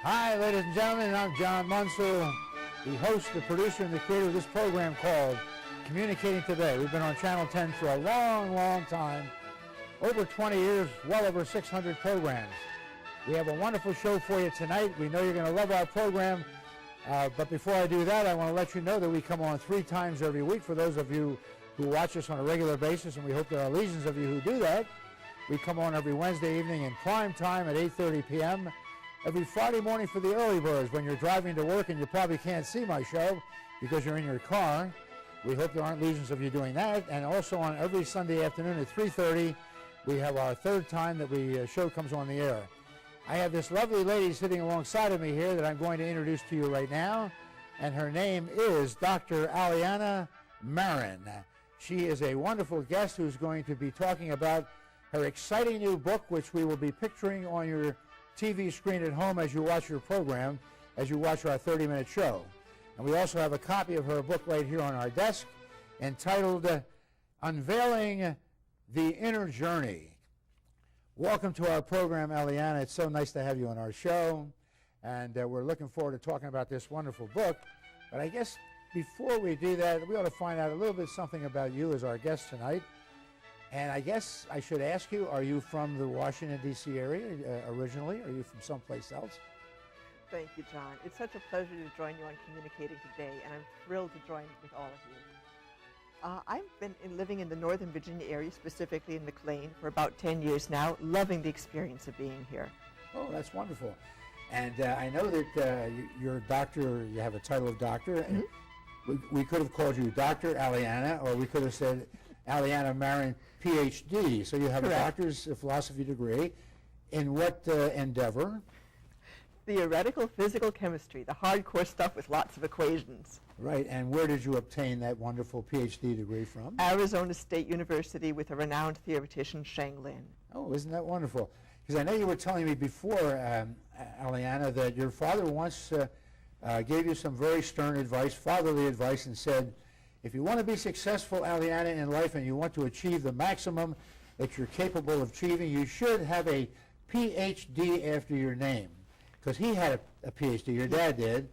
Hi, ladies and gentlemen, I'm John Monsul, the host, the producer, and the creator of this program called Communicating Today. We've been on Channel 10 for a long, long time, over 20 years, well over 600 programs. We have a wonderful show for you tonight. We know you're going to love our program, but before I do that, I want to let you know that we come on 3 times every week. For those of you who watch us on a regular basis, and we hope there are legions of you who do that, we come on every Wednesday evening in prime time at 8:30 p.m., every Friday morning for the early birds when you're driving to work and you probably can't see my show because you're in your car. We hope there aren't legions of you doing that. And also on every Sunday afternoon at 3:30, we have our third time that the show comes on the air. I have this lovely lady sitting alongside of me here that I'm going to introduce to you right now, and her name is Dr. Alianna Maren. She is a wonderful guest who's going to be talking about her exciting new book, which we will be picturing on your TV screen at home as you watch your program, as you watch our 30-minute show. And we also have a copy of her book right here on our desk entitled Unveiling the Inner Journey. Welcome to our program, Alianna. It's so nice to have you on our show, and we're looking forward to talking about this wonderful book. But I guess before we do that, we ought to find out a little bit something about you as our guest tonight. And I guess I should ask you, are you from the Washington, D.C. area originally? Or are you from someplace else? Thank you, John. It's such a pleasure to join you on Communicating Today, and I'm thrilled to join with all of you. I've been living in the Northern Virginia area, specifically in McLean, for about 10 years now, loving the experience of being here. Oh, that's wonderful. And I know that you're a doctor, you have a title of doctor. Mm-hmm. We could have called you Dr. Alianna, or we could have said Alianna Maren, Ph.D. So you have Correct. A doctor's philosophy degree. In what endeavor? Theoretical physical chemistry, the hardcore stuff with lots of equations. Right, and where did you obtain that wonderful Ph.D. degree from? Arizona State University with a renowned theoretician, Sheng Lin. Oh, isn't that wonderful? Because I know you were telling me before, Alianna, that your father once gave you some very stern advice, fatherly advice, and said, if you want to be successful, Alianna, in life, and you want to achieve the maximum that you're capable of achieving, you should have a Ph.D. after your name. Because he had a Ph.D., your dad did,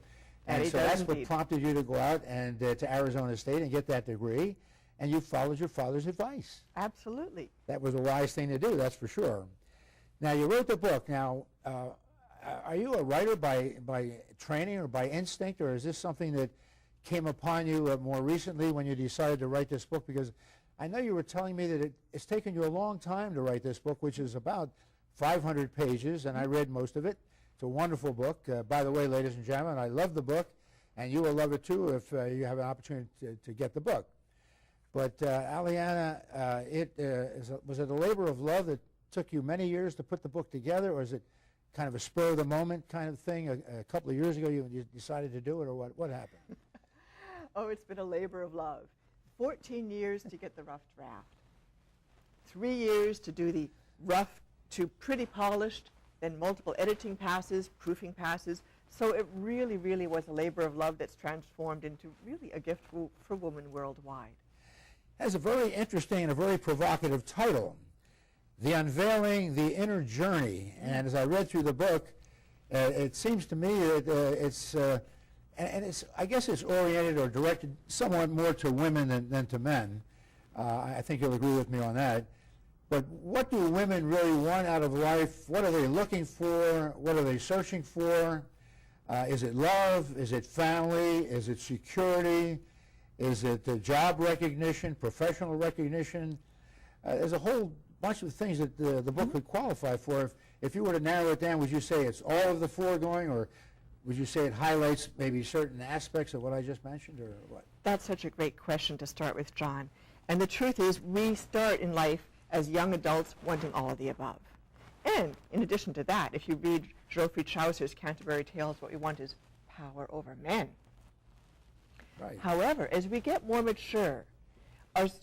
and so that's what prompted you to go out and to Arizona State and get that degree, and you followed your father's advice. Absolutely. That was a wise thing to do, that's for sure. Now, you wrote the book. Now, are you a writer by training or by instinct, or is this something that came upon you more recently when you decided to write this book? Because I know you were telling me that it's taken you a long time to write this book, which is about 500 pages, and I read most of it. It's a wonderful book. By the way, ladies and gentlemen, I love the book, and you will love it too if you have an opportunity to get the book. But Alianna, was it a labor of love that took you many years to put the book together, or is it kind of a spur-of-the-moment kind of thing? A couple of years ago you decided to do it, or what happened? Oh, it's been a labor of love. 14 years to get the rough draft. 3 years to do the rough to pretty polished, then multiple editing passes, proofing passes. So it really, really was a labor of love that's transformed into really a gift for women worldwide. It has a very interesting and a very provocative title, The Unveiling the Inner Journey. And as I read through the book, it seems to me that I guess it's oriented or directed somewhat more to women than to men. I think you'll agree with me on that. But what do women really want out of life? What are they looking for? What are they searching for? Is it love? Is it family? Is it security? Is it job recognition, professional recognition? There's a whole bunch of things that the book could qualify for. If you were to narrow it down, would you say it's all of the foregoing, or would you say it highlights maybe certain aspects of what I just mentioned, or what? That's such a great question to start with, John. And the truth is, we start in life as young adults wanting all of the above. And in addition to that, if you read Geoffrey Chaucer's Canterbury Tales, what we want is power over men. Right. However, as we get more mature,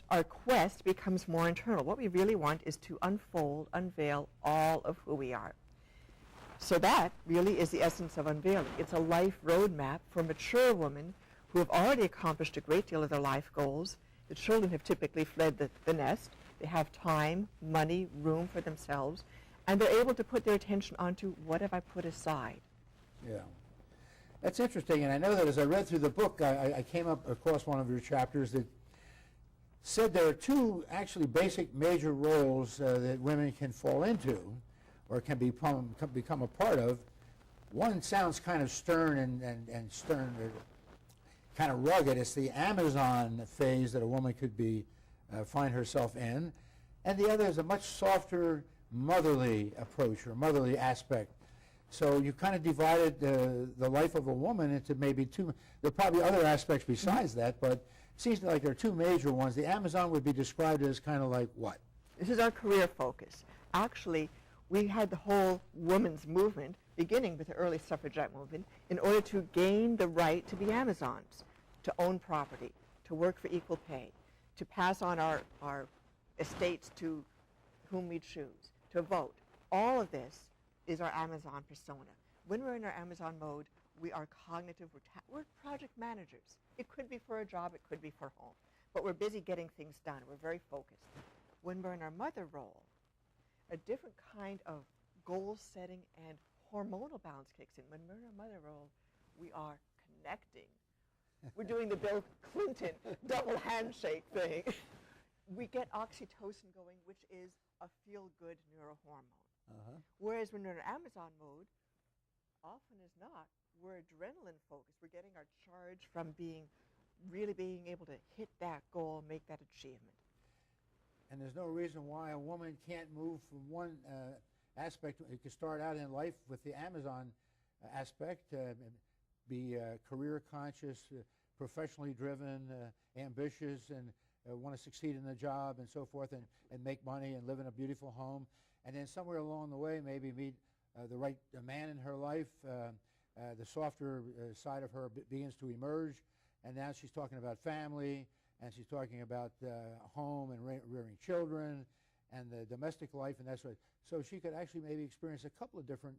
our quest becomes more internal. What we really want is to unveil all of who we are. So that really is the essence of Unveiling. It's a life roadmap for mature women who have already accomplished a great deal of their life goals. The children have typically fled the nest. They have time, money, room for themselves, and they're able to put their attention onto what have I put aside. Yeah. That's interesting, and I know that as I read through the book, I came up across one of your chapters that said there are two actually basic major roles that women can fall into or can become a part of. One sounds kind of stern and stern, or kind of rugged. It's the Amazon phase that a woman could find herself in, and the other is a much softer motherly approach or motherly aspect. So you kind of divided the life of a woman into maybe two. There are probably other aspects besides that, but it seems like there are two major ones. The Amazon would be described as kind of like what? This is our career focus. Actually, we had the whole women's movement, beginning with the early suffragette movement, in order to gain the right to be Amazons, to own property, to work for equal pay, to pass on our estates to whom we choose, to vote. All of this is our Amazon persona. When we're in our Amazon mode, we are cognitive, we're project managers. It could be for a job, it could be for home, but we're busy getting things done. We're very focused. When we're in our mother role, a different kind of goal setting and hormonal balance kicks in. When we're in our mother role, we are connecting. We're doing the Bill Clinton double handshake thing. We get oxytocin going, which is a feel-good neurohormone. Whereas when we're in Amazon mode, often as not, we're adrenaline focused. We're getting our charge from really being able to hit that goal, make that achievement. And there's no reason why a woman can't move from one aspect. You can start out in life with the Amazon aspect, be career conscious, professionally driven, ambitious, and want to succeed in the job and so forth, and make money and live in a beautiful home. And then somewhere along the way, maybe meet the right man in her life. The softer side of her begins to emerge, and now she's talking about family, and she's talking about home and rearing children, and the domestic life, and that's right. So she could actually maybe experience a couple of different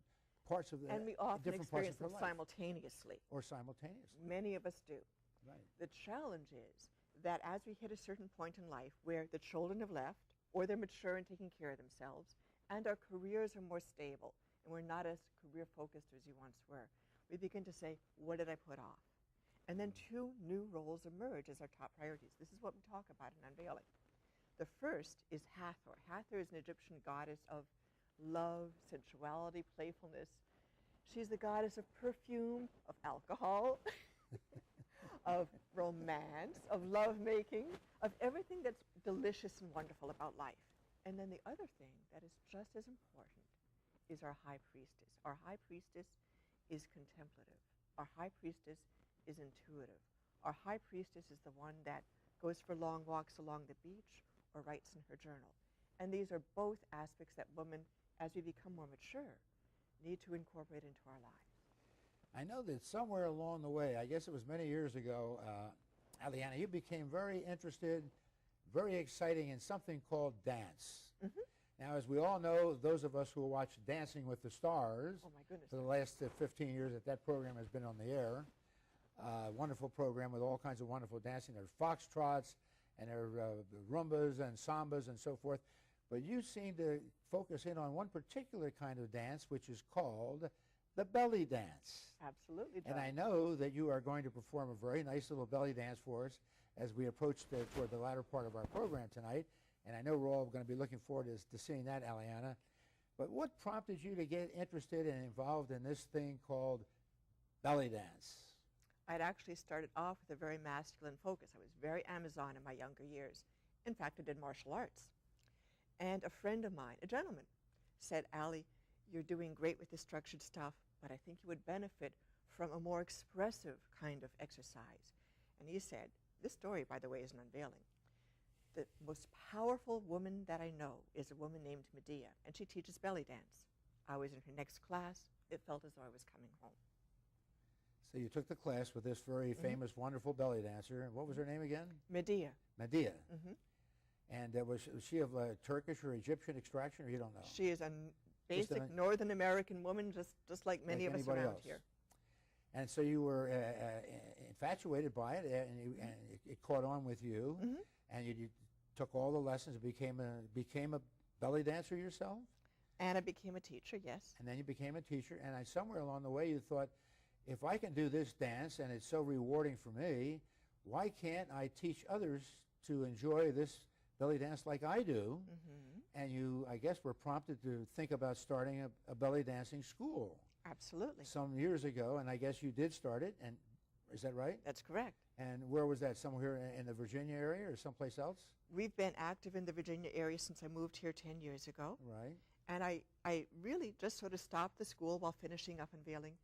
parts of the and we often different experience parts of them her life. simultaneously. Or simultaneously. Many of us do. Right. The challenge is that as we hit a certain point in life where the children have left, or they're mature and taking care of themselves, and our careers are more stable, and we're not as career-focused as you once were, we begin to say, what did I put off? And then two new roles emerge as our top priorities. This is what we talk about in Unveiling. The first is Hathor. Hathor is an Egyptian goddess of love, sensuality, playfulness. She's the goddess of perfume, of alcohol, of romance, of lovemaking, of everything that's delicious and wonderful about life. And then the other thing that is just as important is our high priestess. Our high priestess is contemplative. Our high priestess is intuitive. Our high priestess is the one that goes for long walks along the beach or writes in her journal. And these are both aspects that women, as we become more mature, need to incorporate into our lives. I know that somewhere along the way, I guess it was many years ago, Alianna, you became very interested, very exciting in something called dance. Now, as we all know, those of us who watch Dancing with the Stars, Oh my goodness. for the last 15 years that program has been on the air, wonderful program with all kinds of wonderful dancing. There's foxtrots, and there are rumbas and sambas and so forth. But you seem to focus in on one particular kind of dance, which is called the belly dance. Absolutely, John. And I know that you are going to perform a very nice little belly dance for us as we approach toward the latter part of our program tonight. And I know we're all going to be looking forward to seeing that, Alianna. But what prompted you to get interested and involved in this thing called belly dance? I'd actually started off with a very masculine focus. I was very Amazon in my younger years. In fact, I did martial arts. And a friend of mine, a gentleman, said, Allie, you're doing great with the structured stuff, but I think you would benefit from a more expressive kind of exercise. And he said, this story, by the way, is an unveiling. The most powerful woman that I know is a woman named Medea, and she teaches belly dance. I was in her next class. It felt as though I was coming home. So you took the class with this very famous, wonderful belly dancer. And what was her name again? Medea. Medea. And was she of Turkish or Egyptian extraction, or you don't know? She is a basic Northern American woman, just like many of us around else. here. And so you were infatuated by it, and it caught on with you, and you took all the lessons and became a belly dancer yourself? And I became a teacher, yes. And then you became a teacher, and somewhere along the way you thought, if I can do this dance and it's so rewarding for me, why can't I teach others to enjoy this belly dance like I do? Mm-hmm. And you, I guess, were prompted to think about starting a belly dancing school. Absolutely. Some years ago, and I guess you did start it, and is that right? That's correct. And where was that? Somewhere in the Virginia area or someplace else? We've been active in the Virginia area since I moved here 10 years ago. Right. And I really just sort of stopped the school while finishing up Unveiling.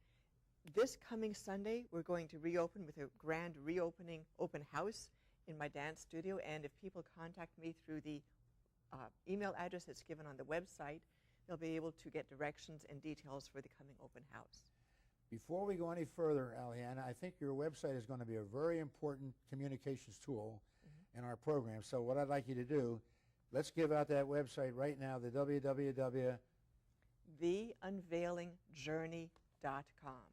This coming Sunday, we're going to reopen with a grand reopening open house in my dance studio. And if people contact me through the email address that's given on the website, they'll be able to get directions and details for the coming open house. Before we go any further, Alianna, I think your website is going to be a very important communications tool in our program. So what I'd like you to do, let's give out that website right now, the www. TheUnveilingJourney.com.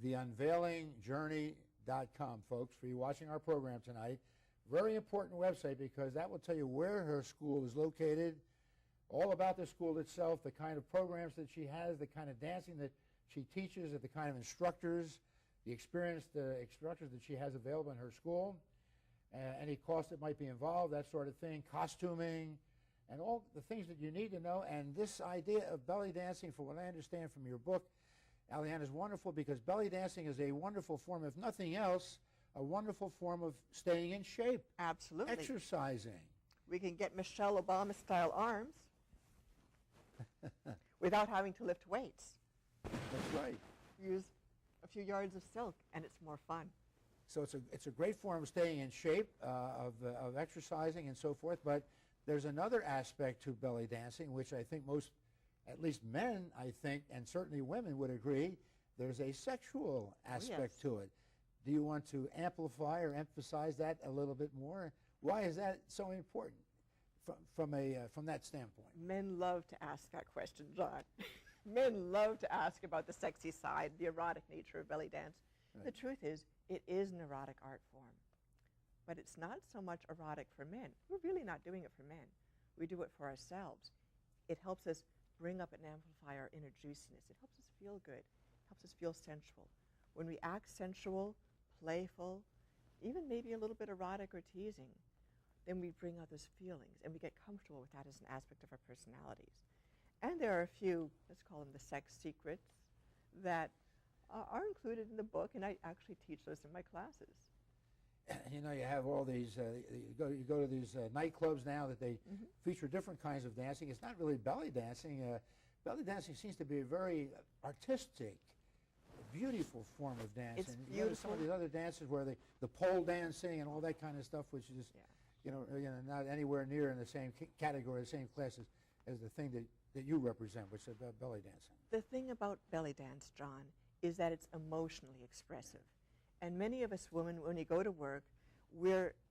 TheUnveilingJourney.com, folks, for you watching our program tonight. Very important website because that will tell you where her school is located, all about the school itself, the kind of programs that she has, the kind of dancing that she teaches, the kind of instructors, the experienced instructors that she has available in her school, any cost that might be involved, that sort of thing, costuming, and all the things that you need to know. And this idea of belly dancing, from what I understand from your book, Alianna, is wonderful because belly dancing is a wonderful form, if nothing else, a wonderful form of staying in shape. Absolutely. Exercising. We can get Michelle Obama-style arms without having to lift weights. That's right. Use a few yards of silk, and it's more fun. So it's a great form of staying in shape, of exercising and so forth. But there's another aspect to belly dancing, which I think most, at least men, I think, and certainly women would agree, there's a sexual aspect to it. Do you want to amplify or emphasize that a little bit more? Why is that so important from that standpoint? Men love to ask that question, John. Men love to ask about the sexy side, the erotic nature of belly dance. Right. The truth is, it is an erotic art form. But it's not so much erotic for men. We're really not doing it for men. We do it for ourselves. It helps us bring up and amplify our inner juiciness. It helps us feel good. It helps us feel sensual. When we act sensual, playful, even maybe a little bit erotic or teasing, then we bring out those feelings, and we get comfortable with that as an aspect of our personalities. And there are a few, let's call them the sex secrets, that are included in the book, and I actually teach those in my classes. You know, you have all these, you go to these nightclubs now that they feature different kinds of dancing. It's not really belly dancing. Belly dancing seems to be a very artistic, beautiful form of dancing. It's beautiful. You go to some of these other dances where the pole dancing and all that kind of stuff, which is, you know, not anywhere near in the same category, the same class as the thing that you represent, which is about belly dancing. The thing about belly dance, John, is that it's emotionally expressive. And many of us women, when we go to work,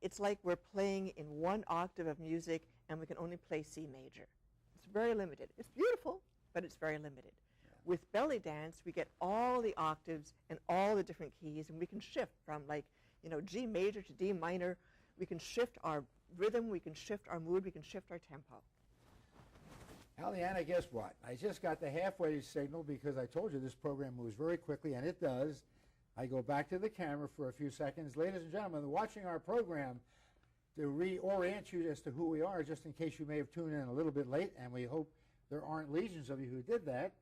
it's like we're playing in one octave of music and we can only play C major. It's very limited. It's beautiful, but it's very limited. Yeah. With belly dance, we get all the octaves and all the different keys, and we can shift from, like, you know, G major to D minor. We can shift our rhythm, we can shift our mood, we can shift our tempo. Alianna, guess what? I just got the halfway signal because I told you this program moves very quickly, and it does. I go back to the camera for a few seconds. Ladies and gentlemen, watching our program, to reorient you as to who we are, just in case you may have tuned in a little bit late, and we hope there aren't legions of you who did that.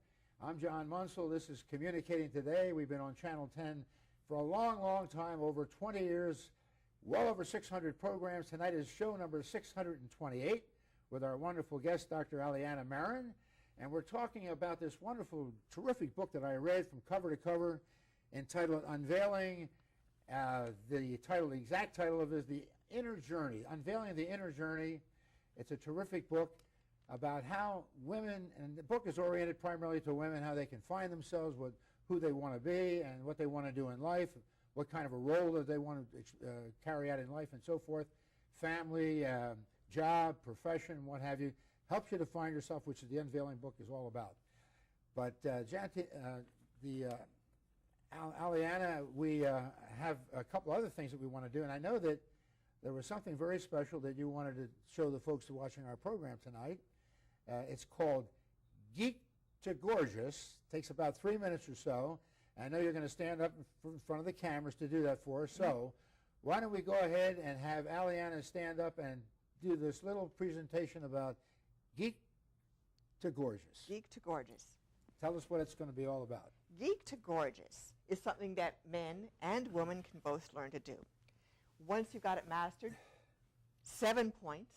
I'm John Monsul. This is Communicating Today. We've been on Channel 10 for a long, long time, over 20 years, well over 600 programs. Tonight is show number 628 with our wonderful guest, Dr. Alianna Maren. And we're talking about this wonderful, terrific book that I read from cover to cover, entitled Unveiling. The exact title of it is The Inner Journey, Unveiling the Inner Journey. It's a terrific book about how women, and the book is oriented primarily to women, how they can find themselves, who they want to be, and what they want to do in life, what kind of a role that they want to carry out in life, and so forth. Family, job, profession, what have you. Helps you to find yourself, which is the Unveiling book is all about. But Alianna, we have a couple other things that we want to do, and I know that there was something very special that you wanted to show the folks watching our program tonight. It's called Geek to Gorgeous. Takes about 3 minutes or so. I know you're going to stand up in front of the cameras to do that for us. So why don't we go ahead and have Alianna stand up and do this little presentation about Geek to Gorgeous. Geek to Gorgeous. Tell us what it's going to be all about. Geek to Gorgeous is something that men and women can both learn to do. Once you've got it mastered, 7 points,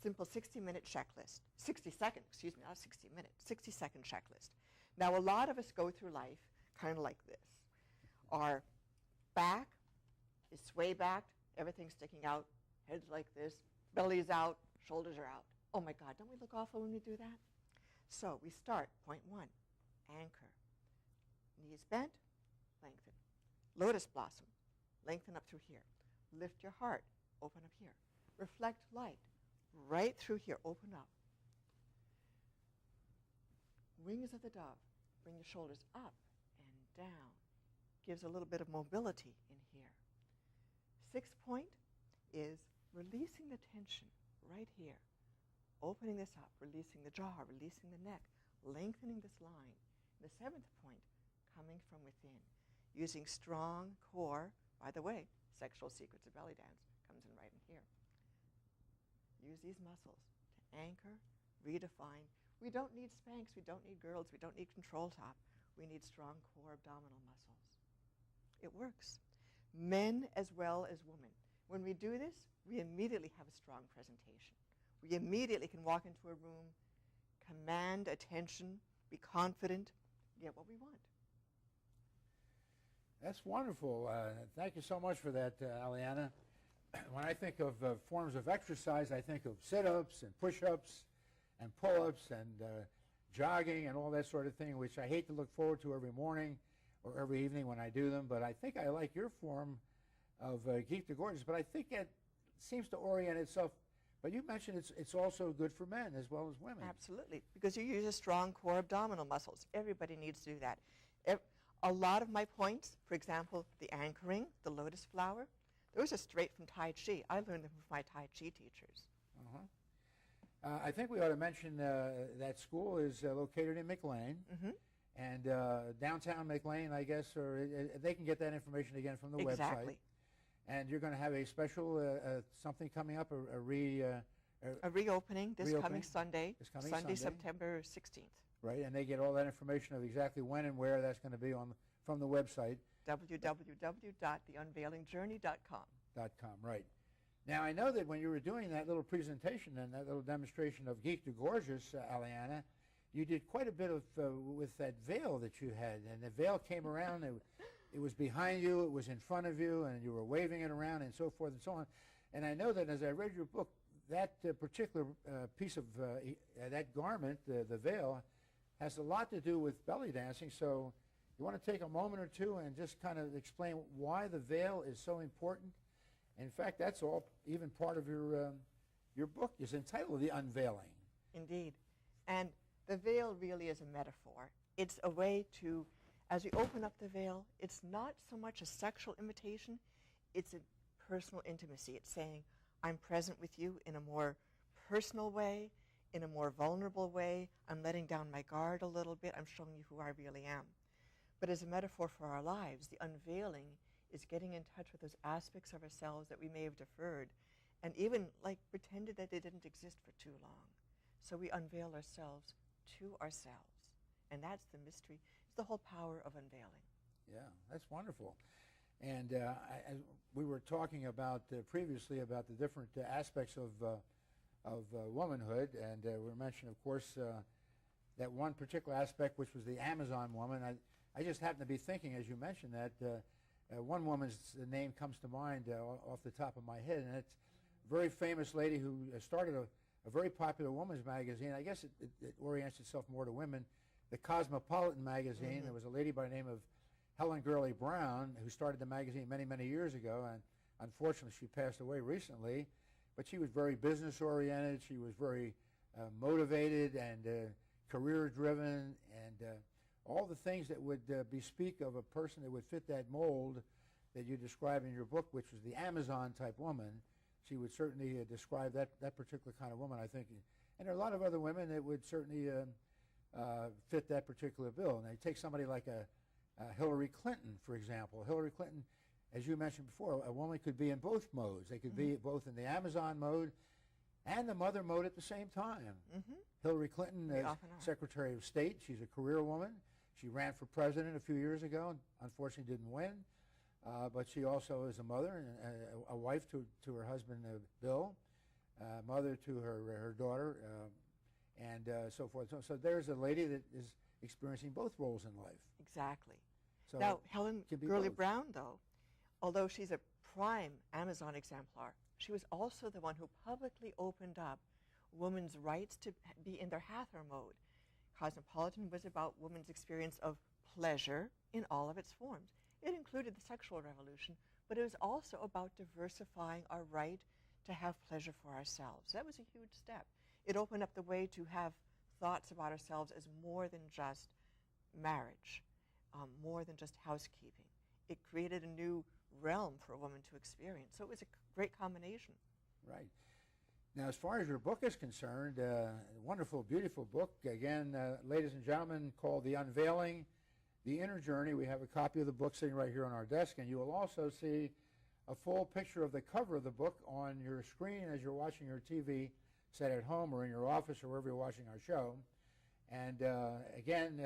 simple 60-minute checklist. 60-second, excuse me, not 60 minutes, 60-second checklist. Now, a lot of us go through life kind of like this. Our back is sway backed, everything's sticking out, head's like this, belly's out, shoulders are out. Oh my God, don't we look awful when we do that? So we start, point 1, anchor. Knees bent, lengthen. Lotus blossom, lengthen up through here. Lift your heart, open up here. Reflect light, right through here, open up. Wings of the dove, bring your shoulders up and down. Gives a little bit of mobility in here. 6th point is releasing the tension right here. Opening this up, releasing the jaw, releasing the neck, lengthening this line. The 7th point, coming from within. Using strong core, by the way, Sexual Secrets of Belly Dance comes in right in here. Use these muscles to anchor, redefine. We don't need Spanx, we don't need girls, we don't need control top. We need strong core abdominal muscles. It works. Men as well as women. When we do this, we immediately have a strong presentation. We immediately can walk into a room, command attention, be confident, get what we want. That's wonderful. Thank you so much for that, Alianna. When I think of forms of exercise, I think of sit-ups and push-ups and pull-ups and jogging and all that sort of thing, which I hate to look forward to every morning or every evening when I do them. But I think I like your form of Geek to Gorgeous. But I think it seems to orient itself. But you mentioned it's also good for men as well as women. Absolutely, because you use a strong core abdominal muscles. Everybody needs to do that. A lot of my points, for example, the anchoring, the lotus flower, those are straight from Tai Chi. I learned them from my Tai Chi teachers. I think we ought to mention that school is located in McLean. And downtown McLean, I guess, or they can get that information again from the website. Exactly. And you're going to have a special something coming up, a reopening this coming Sunday, Sunday, September 16th. Right, and they get all that information of exactly when and where that's going to be from the website. www.theunveilingjourney.com. Right. Now, I know that when you were doing that little presentation and that little demonstration of Geek to Gorgeous, Alianna, you did quite a bit of with that veil that you had. And the veil came around, it was behind you, it was in front of you, and you were waving it around and so forth and so on. And I know that as I read your book, that particular piece of that garment, the veil, has a lot to do with belly dancing. So you want to take a moment or two and just kind of explain why the veil is so important? In fact, that's all even part of your book is entitled The Unveiling. Indeed. And the veil really is a metaphor. It's a way to, as we open up the veil, it's not so much a sexual invitation, it's a personal intimacy. It's saying, I'm present with you in a more personal way, in a more vulnerable way. I'm letting down my guard a little bit. I'm showing you who I really am. But as a metaphor for our lives, the unveiling is getting in touch with those aspects of ourselves that we may have deferred and even like pretended that they didn't exist for too long. So we unveil ourselves to ourselves. And that's the mystery. It's the whole power of unveiling. Yeah, that's wonderful. And as we were talking about previously about the different aspects of womanhood, and we were mentioning, of course, that one particular aspect, which was the Amazon woman. I just happened to be thinking, as you mentioned, that one woman's name comes to mind off the top of my head, and it's a very famous lady who started a very popular women's magazine. I guess it orients itself more to women, the Cosmopolitan magazine. There was a lady by the name of Helen Gurley Brown who started the magazine many, many years ago, and unfortunately she passed away recently. But she was very business-oriented. She was very motivated and career-driven, and all the things that would bespeak of a person that would fit that mold that you describe in your book, which was the Amazon-type woman. She would certainly describe that particular kind of woman, I think. And there are a lot of other women that would certainly fit that particular bill. And they take somebody like a Hillary Clinton, for example. Hillary Clinton, as you mentioned before, a woman could be in both modes. They could be both in the Amazon mode and the mother mode at the same time. Hillary Clinton is Secretary of State. She's a career woman. She ran for president a few years ago and unfortunately didn't win. But she also is a mother, and a wife to her husband, Bill, mother to her daughter, and so forth. So there's a lady that is experiencing both roles in life. Exactly. So now, Helen Gurley both. Brown, though, although she's a prime Amazon exemplar, she was also the one who publicly opened up women's rights to be in their Hathor mode. Cosmopolitan was about women's experience of pleasure in all of its forms. It included the sexual revolution, but it was also about diversifying our right to have pleasure for ourselves. That was a huge step. It opened up the way to have thoughts about ourselves as more than just marriage, more than just housekeeping. It created a new realm for a woman to experience. So it was a great combination. Right. Now, as far as your book is concerned, a wonderful, beautiful book, again, ladies and gentlemen, called The Unveiling, The Inner Journey. We have a copy of the book sitting right here on our desk, and you will also see a full picture of the cover of the book on your screen as you're watching your TV set at home or in your office or wherever you're watching our show. And again,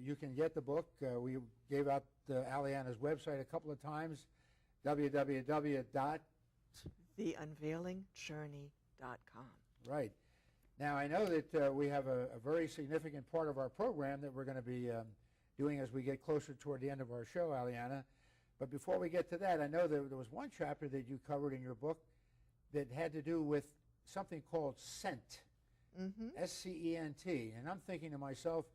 you can get the book. We gave out Alianna's website a couple of times, theunveilingjourney.com. Right. Now, I know that we have a very significant part of our program that we're going to be doing as we get closer toward the end of our show, Alianna. But before we get to that, I know that there was one chapter that you covered in your book that had to do with something called scent, S-C-E-N-T. And I'm thinking to myself,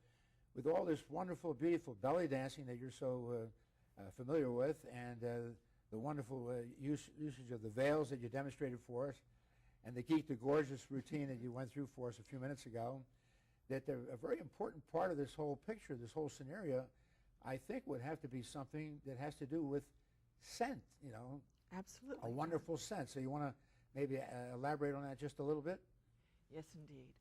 with all this wonderful, beautiful belly dancing that you're so familiar with, and the wonderful usage of the veils that you demonstrated for us, and the Geek the Gorgeous routine that you went through for us a few minutes ago, that a very important part of this whole picture, this whole scenario, I think would have to be something that has to do with scent, you know. Absolutely. A wonderful scent. So you want to maybe elaborate on that just a little bit? Yes, indeed.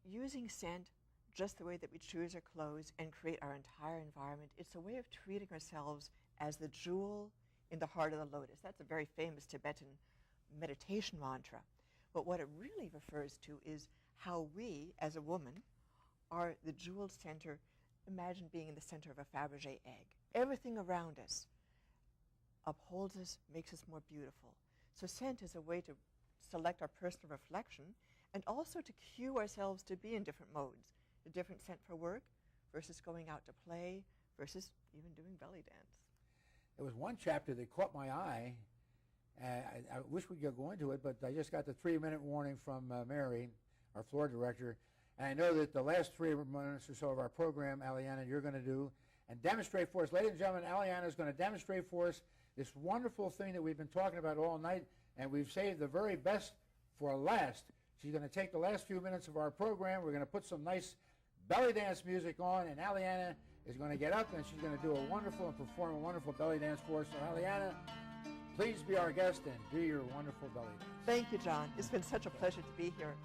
Using scent just the way that we choose our clothes and create our entire environment, it's a way of treating ourselves as the jewel in the heart of the lotus. That's a very famous Tibetan meditation mantra. But what it really refers to is how we, as a woman, are the jeweled center. Imagine being in the center of a Fabergé egg. Everything around us upholds us, makes us more beautiful. So scent is a way to select our personal reflection and also to cue ourselves to be in different modes. A different scent for work versus going out to play versus even doing belly dance. There was one chapter that caught my eye. I wish we could go into it, but I just got the 3-minute warning from Mary, our floor director. And I know that the last 3 minutes or so of our program, Alianna, you're going to do and demonstrate for us. Ladies and gentlemen, Alianna is going to demonstrate for us this wonderful thing that we've been talking about all night, and we've saved the very best for last. She's going to take the last few minutes of our program. We're going to put some nice belly dance music on, and Alianna is going to get up, and she's going to do a wonderful and perform a wonderful belly dance for us. So, Alianna, please be our guest and do your wonderful belly dance. Thank you, John. It's been such a pleasure to be here.